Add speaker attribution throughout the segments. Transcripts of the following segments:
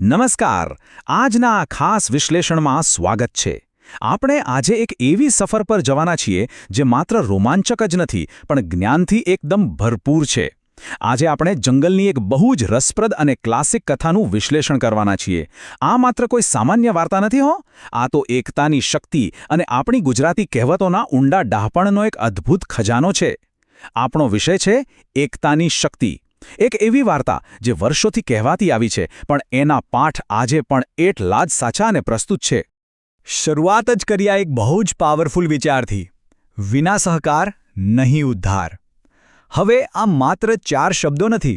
Speaker 1: નમસ્કાર. આજના આ ખાસ વિશ્લેષણમાં સ્વાગત છે. આપણે આજે એક એવી સફર પર જવાના છીએ જે માત્ર રોમાંચક જ નથી પણ જ્ઞાનથી એકદમ ભરપૂર છે. આજે આપણે જંગલની એક બહુ જ રસપ્રદ અને ક્લાસિક કથાનું વિશ્લેષણ કરવાના છીએ. આ માત્ર કોઈ સામાન્ય વાર્તા નથી હો. આ તો એકતાની શક્તિ અને આપણી ગુજરાતી કહેવતોના ઊંડા ડહાપણનો એક અદ્ભુત ખજાનો છે. આપણો વિષય છે એકતાની શક્તિ. એક એવી વાર્તા જે વર્ષોથી કહેવાતી આવી છે પણ એના પાઠ આજે પણ એટલા જ સાચા અને પ્રસ્તુત છે.
Speaker 2: શરૂઆત જ કર્યા એક બહુ જ પાવરફુલ વિચારથી: વિના સહકાર નહીં ઉદ્ધાર. હવે આ માત્ર 4 શબ્દો નથી.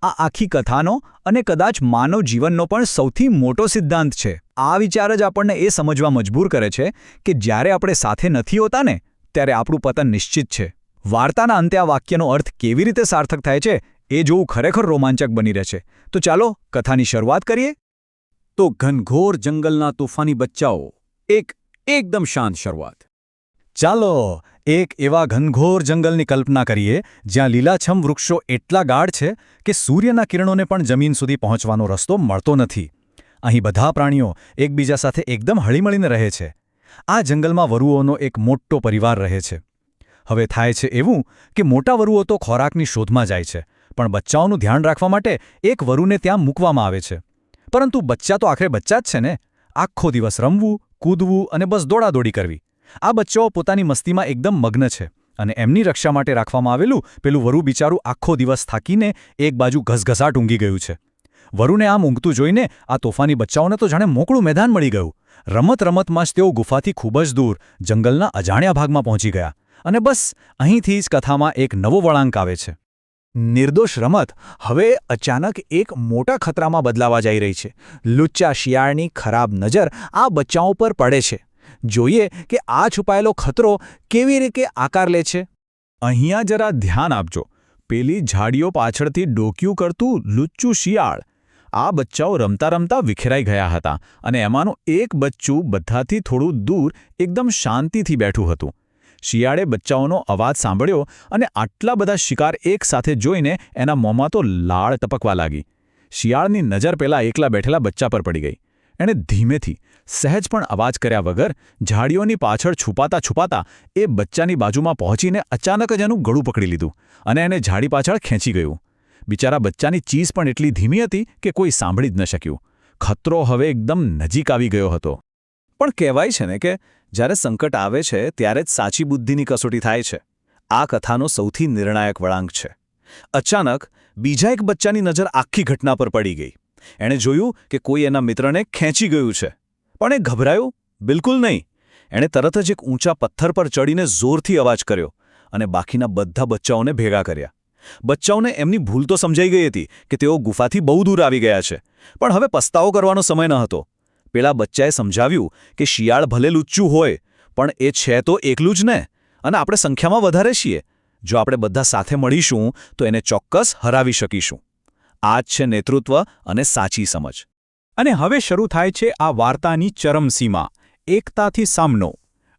Speaker 2: આ આખી કથાનો અને કદાચ માનવ જીવનનો પણ સૌથી મોટો સિદ્ધાંત છે. આ વિચાર જ આપણને એ સમજવા મજબૂર કરે છે કે જ્યારે આપણે સાથે નથી હોતા ને ત્યારે આપણું પતન નિશ્ચિત છે. વાર્તાના અંતે આ વાક્યનો અર્થ કેવી રીતે સાર્થક થાય છે એ જોવું ખરેખર રોમાંચક બની રહે છે. તો ચાલો કથાની શરૂઆત કરીએ.
Speaker 3: તો ઘનઘોર જંગલના તોફાની બચ્ચાઓ. એકદમ શાંત શરૂઆત.
Speaker 2: ચાલો એક એવા ઘનઘોર જંગલની કલ્પના કરીએ જ્યાં લીલાછમ વૃક્ષો એટલા ગાઢ છે કે સૂર્યના કિરણોને પણ જમીન સુધી પહોંચવાનો રસ્તો મળતો નથી. અહીં બધા પ્રાણીઓ એકબીજા સાથે એકદમ હળીમળીને રહે છે. આ જંગલમાં વરુઓનો એક મોટો પરિવાર રહે છે. હવે થાય છે એવું કે મોટા વરુઓ તો ખોરાકની શોધમાં જાય છે પણ બચ્ચાઓનું ધ્યાન રાખવા માટે એક વરુને ત્યાં મૂકવામાં આવે છે. પરંતુ બચ્ચા તો આખરે બચ્ચા જ છે ને. આખો દિવસ રમવું, કૂદવું અને બસ દોડાદોડી કરવી. આ બચ્ચાઓ પોતાની મસ્તીમાં એકદમ મગ્ન છે અને એમની રક્ષા માટે રાખવામાં આવેલું પેલું વરુ બિચારું આખો દિવસ થાકીને એક બાજુ ઘસઘસાટ ઊંઘી ગયું છે. વરુને આમ ઊંઘતું જોઈને આ તોફાની બચ્ચાઓને તો જાણે મોકળું મેદાન મળી ગયું. રમતમાં જ તેઓ ગુફાથી ખૂબ જ દૂર જંગલના અજાણ્યા ભાગમાં પહોંચી ગયા. અને બસ અહીંથી જ કથામાં એક નવો વળાંક આવે છે. નિર્દોષ રમત હવે અચાનક એક મોટા ખતરામાં બદલાવા જઈ રહી છે. લુચ્ચા શિયાળની ખરાબ નજર આ બચ્ચાઓ પર પડે છે. જોઈએ કે આ છુપાયેલો ખતરો કેવી રીતે આકાર લે છે.
Speaker 1: અહીંયા જરા ધ્યાન આપજો. પેલી ઝાડીઓ પાછળથી ડોક્યું કરતું લુચ્ચું શિયાળ. આ બચ્ચાઓ રમતા રમતા વિખેરાઈ ગયા હતા અને એમાંનું એક બચ્ચું બધાથી થોડું દૂર એકદમ શાંતિથી બેઠું હતું. શિયાળે બચ્ચાઓનો અવાજ સાંભળ્યો અને આટલા બધા શિકાર એકસાથે જોઈને એના મોંમાં તો લાળ ટપકવા લાગી. શિયાળની નજર પેલા એકલા બેઠેલા બચ્ચા પર પડી ગઈ. એણે ધીમેથી, સહેજ પણ અવાજ કર્યા વગર ઝાડીઓની પાછળ છુપાતા એ બચ્ચાની બાજુમાં પહોંચીને અચાનક જ એનું ગળું પકડી લીધું અને એને ઝાડી પાછળ ખેંચી ગયું. બિચારા બચ્ચાની ચીસ પણ એટલી ધીમી હતી કે કોઈ સાંભળી જ ન શક્યું. ખતરો હવે એકદમ નજીક આવી ગયો હતો. પણ કહેવાય છે ને કે જ્યારે સંકટ આવે છે ત્યારે જ સાચી બુદ્ધિની કસોટી થાય છે. આ કથાનો સૌથી નિર્ણાયક વળાંક છે. અચાનક બીજા એક બચ્ચાની નજર આખી ઘટના પર પડી ગઈ. એણે જોયું કે કોઈ એના મિત્રને ખેંચી ગયું છે. પણ એ ગભરાયું બિલકુલ નહીં. એણે તરત જ એક ઊંચા પથ્થર પર ચડીને જોરથી અવાજ કર્યો અને બાકીના બધા બચ્ચાઓને ભેગા કર્યા. બચ્ચાઓને એમની ભૂલ તો સમજાઈ ગઈ હતી કે તેઓ ગુફાથી બહુ દૂર આવી ગયા છે પણ હવે પસ્તાવો કરવાનો સમય ન હતો. પેલા બચ્ચાએ સમજાવ્યું કે શિયાળ ભલે લુચ્ચું હોય પણ એ છે તો એકલું જ ને અને આપણે સંખ્યામાં વધારે છીએ. જો આપણે બધા સાથે મળીશું તો એને ચોક્કસ હરાવી શકીશું. આ જ છે નેતૃત્વ અને સાચી સમજ.
Speaker 2: અને હવે શરૂ થાય છે આ વાર્તાની ચરમસીમા: એકતાથી સામનો,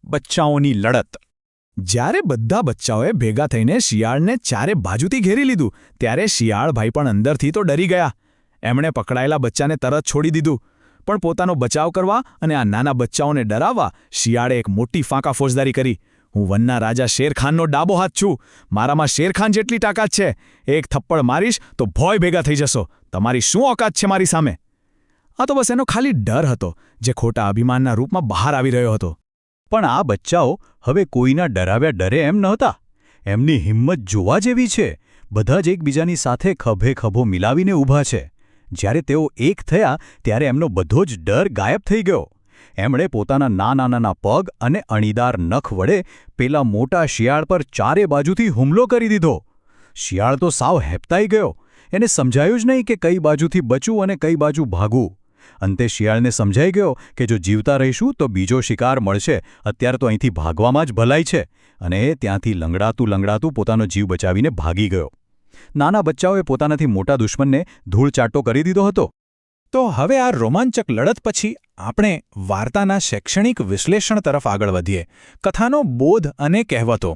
Speaker 2: બચ્ચાઓની લડત. જ્યારે બધા બચ્ચાઓએ ભેગા થઈને શિયાળને ચારે બાજુથી ઘેરી લીધું ત્યારે શિયાળભાઈ પણ અંદરથી તો ડરી ગયા. એમણે પકડાયેલા બચ્ચાને તરત છોડી દીધું. પણ પોતાનો બચાવ કરવા અને આ નાના બચ્ચાઓને ડરાવવા શિયાળે એક મોટી ફાંકા ફોજદારી કરી. હું વનના રાજા શેરખાનનો ડાબો હાથ છું. મારામાં શેરખાન જેટલી તાકાત છે. એક થપ્પડ મારીશ તો ભોય ભેગા થઈ જશો. તમારી શું ઓકાત છે મારી સામે? આ તો બસ એનો ખાલી ડર હતો જે ખોટા અભિમાનના રૂપમાં બહાર આવી રહ્યો હતો. પણ આ બચ્ચાઓ હવે કોઈના ડરાવ્યા ડરે એમ નહોતા. એમની હિંમત જોવા જેવી છે. બધા જ એકબીજાની સાથે ખભે ખભો મિલાવીને ઊભા છે. જ્યારે તેઓ એક થયા ત્યારે એમનો બધો જ ડર ગાયબ થઈ ગયો. એમણે પોતાના નાના પગ અને અણીદાર નખ વડે પેલા મોટા શિયાળ પર ચારે બાજુથી હુમલો કરી દીધો. શિયાળ તો સાવ હેપતાઈ ગયો. એને સમજાયું જ નહીં કે કઈ બાજુથી બચવું અને કઈ બાજુ ભાગવું. અંતે શિયાળને સમજાઈ ગયો કે જો જીવતા રહીશું તો બીજો શિકાર મળશે. અત્યારે તો અહીંથી ભાગવામાં જ ભલાઈ છે. અને ત્યાંથી લંગડાતું પોતાનો જીવ બચાવીને ભાગી ગયો. નાના બચ્ચાઓએ પોતાનાથી મોટા દુશ્મનને ધૂળચાટો કરી દીધો હતો. તો હવે આ રોમાંચક લડત પછી આપણે વાર્તાના શૈક્ષણિક વિશ્લેષણ તરફ આગળ વધીએ. કથાનો બોધ અને કહેવતો.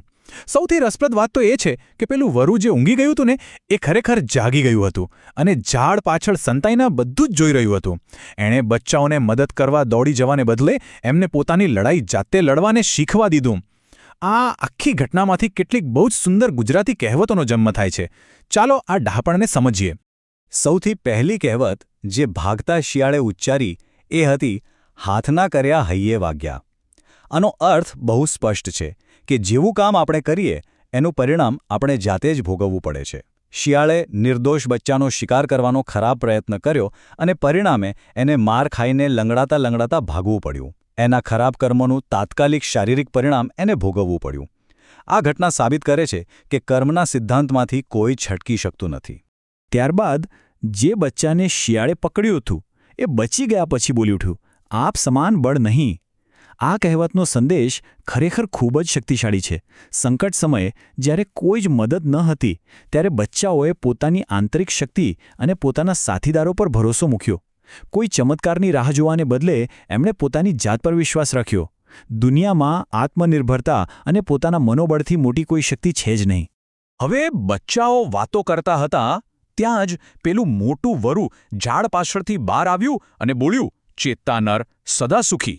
Speaker 2: સૌથી રસપ્રદ વાત તો એ છે કે પેલું વરુ જે ઊંઘી ગયું હતું ને એ ખરેખર જાગી ગયું હતું અને ઝાડ પાછળ સંતાઈના બધું જ જોઈ રહ્યું હતું. એણે બચ્ચાઓને મદદ કરવા દોડી જવાને બદલે એમને પોતાની લડાઈ જાતે લડવાને શીખવા દીધું. આ આખી ઘટનામાંથી કેટલીક બહુ જ સુંદર ગુજરાતી કહેવતોનો જન્મ થાય છે. ચાલો આ ડહાપણને સમજીએ.
Speaker 3: સૌથી પહેલી કહેવત જે ભાગતા શિયાળે ઉચ્ચારી એ હતી, હાથના કર્યા હૈયે વાગ્યા. આનો અર્થ બહુ સ્પષ્ટ છે કે જેવું કામ આપણે કરીએ એનું પરિણામ આપણે જાતે જ ભોગવવું પડે છે. શિયાળે નિર્દોષ બચ્ચાનો શિકાર કરવાનો ખરાબ પ્રયત્ન કર્યો અને પરિણામે એને માર ખાઈને લંગડાતા ભાગવું પડ્યું. એના ખરાબ કર્મોનું તાત્કાલિક શારીરિક પરિણામ એને ભોગવવું પડ્યું. આ ઘટના સાબિત કરે છે કે કર્મના સિદ્ધાંતમાંથી કોઈ છટકી શકતું નથી.
Speaker 2: ત્યારબાદ જે બચ્ચાને શિયાળે પકડ્યું હતું એ બચી ગયા પછી બોલી ઉઠ્યું, આપ સમાન બળ નહીં. આ કહેવતનો સંદેશ ખરેખર ખૂબ જ શક્તિશાળી છે. સંકટ સમયે જ્યારે કોઈ જ મદદ ન હતી ત્યારે બચ્ચાઓએ પોતાની આંતરિક શક્તિ અને પોતાના સાથીદારો પર ભરોસો મૂક્યો. કોઈ ચમત્કારની રાહ જોવાને બદલે એમણે પોતાની જાત પર વિશ્વાસ રાખ્યો. દુનિયામાં આત્મનિર્ભરતા અને પોતાના મનોબળથી મોટી કોઈ શક્તિ છે જ નહીં.
Speaker 1: હવે બચ્ચાઓ વાતો કરતા હતા ત્યાં જ પેલું મોટું વરુ ઝાડ પાછળથી બહાર આવ્યું અને બોલ્યું, ચેતતા નર સદા સુખી.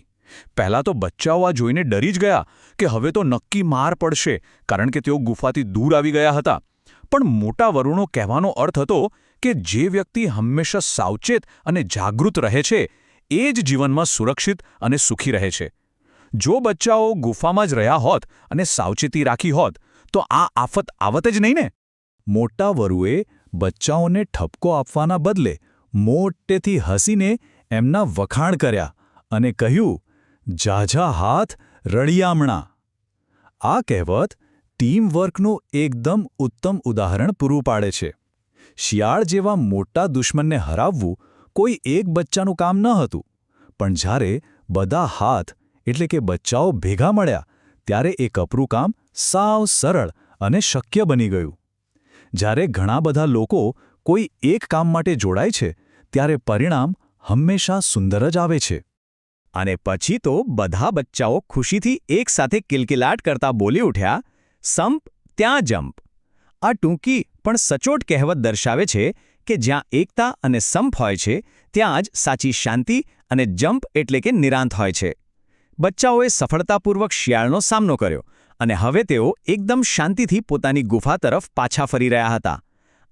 Speaker 1: પહેલાં તો બચ્ચાઓ આ જોઈને ડરી જ ગયા કે હવે તો નક્કી માર પડશે, કારણ કે તેઓ ગુફાથી દૂર આવી ગયા હતા. પણ મોટા વરુનો કહેવાનો અર્થ હતો કે જે વ્યક્તિ હંમેશા સાવચેત અને જાગૃત રહે છે એ જ જીવનમાં સુરક્ષિત અને સુખી રહે છે. જો બચ્ચાઓ ગુફામાં જ રહ્યા હોત અને સાવચેતી રાખી હોત તો આ આફત આવત જ નહીં ને.
Speaker 2: મોટા વરુએ બચ્ચાઓને ઠપકો આપવાના બદલે મોટેથી હસીને એમના વખાણ કર્યા અને કહ્યું, ઝાઝા હાથ રળિયામણા. આ કહેવત ટીમવર્કનું એકદમ ઉત્તમ ઉદાહરણ પૂરું પાડે છે. શિયાળ જેવા મોટા દુશ્મનને હરાવવું કોઈ એક બચ્ચાનું કામ ન હતું, પણ જ્યારે બધા હાથ એટલે કે બચ્ચાઓ ભેગા મળ્યા ત્યારે એ કપરું કામ સાવ સરળ અને શક્ય બની ગયું. જ્યારે ઘણા બધા લોકો કોઈ એક કામ માટે જોડાય છે ત્યારે પરિણામ હંમેશા સુંદર જ આવે છે.
Speaker 1: અને પછી તો બધા બચ્ચાઓ ખુશીથી એકસાથે કિલકિલાટ કરતા બોલી ઉઠ્યા, સંપ ત્યાં જંપ. આ ટૂંકી પણ સચોટ કહેવત દર્શાવે છે કે જ્યાં એકતા અને સંપ હોય છે ત્યાં જ સાચી શાંતિ અને જંપ એટલે કે નિરાંત હોય છે. બચ્ચાઓએ સફળતાપૂર્વક શિયાળનો સામનો કર્યો અને હવે તેઓ એકદમ શાંતિથી પોતાની ગુફા તરફ પાછા ફરી રહ્યા હતા.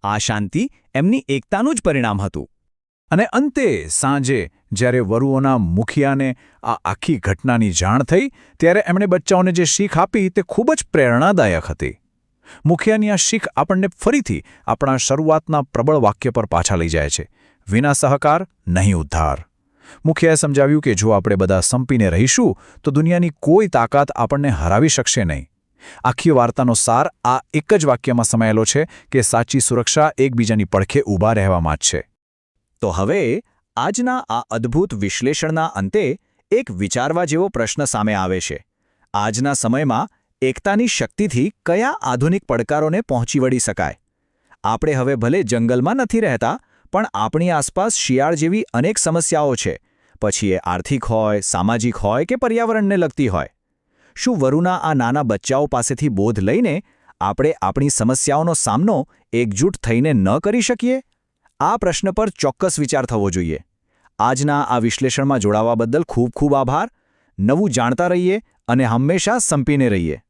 Speaker 1: આ શાંતિ એમની એકતાનું જ પરિણામ હતું.
Speaker 2: અને અંતે સાંજે જ્યારે વરુઓના મુખિયાને આ આખી ઘટનાની જાણ થઈ ત્યારે એમણે બચ્ચાઓને જે શીખ આપી તે ખૂબ જ પ્રેરણાદાયક હતી. મુખિયાની આ શીખ આપણને ફરીથી આપણા શરૂઆતના પ્રબળ વાક્ય પર પાછા લઈ જાય છે, વિના સહકાર નહીં ઉદ્ધાર. મુખિયાએ સમજાવ્યું કે જો આપણે બધા સંપીને રહીશું તો દુનિયાની કોઈ તાકાત આપણને હરાવી શકશે નહીં. આખી વાર્તાનો સાર આ એક જ વાક્યમાં સમાયેલો છે કે સાચી સુરક્ષા એકબીજાની પડખે ઊભા રહેવામાં જ છે.
Speaker 1: તો હવે આજના આ અદ્ભુત વિશ્લેષણના અંતે એક વિચારવા જેવો પ્રશ્ન સામે આવે છે. આજના સમયમાં એકતાની શક્તિથી કયા આધુનિક પડકારોને પહોંચી વળી શકાય? આપણે હવે ભલે જંગલમાં નથી રહેતા, પણ આપણી આસપાસ શિયાળ જેવી અનેક સમસ્યાઓ છે, પછી એ આર્થિક હોય, સામાજિક હોય કે પર્યાવરણને લગતી હોય. શું વરુના આ નાના બચ્ચાઓ પાસેથી બોધ લઈને આપણે આપણી સમસ્યાઓનો સામનો એકજૂટ થઈને ન કરી શકીએ? આ પ્રશ્ન પર ચોક્કસ વિચાર થવો જોઈએ. આજના આ વિશ્લેષણમાં જોડાવા બદલ ખૂબ ખૂબ આભાર. નવું જાણતા રહીએ અને હંમેશા સંપીને રહીએ.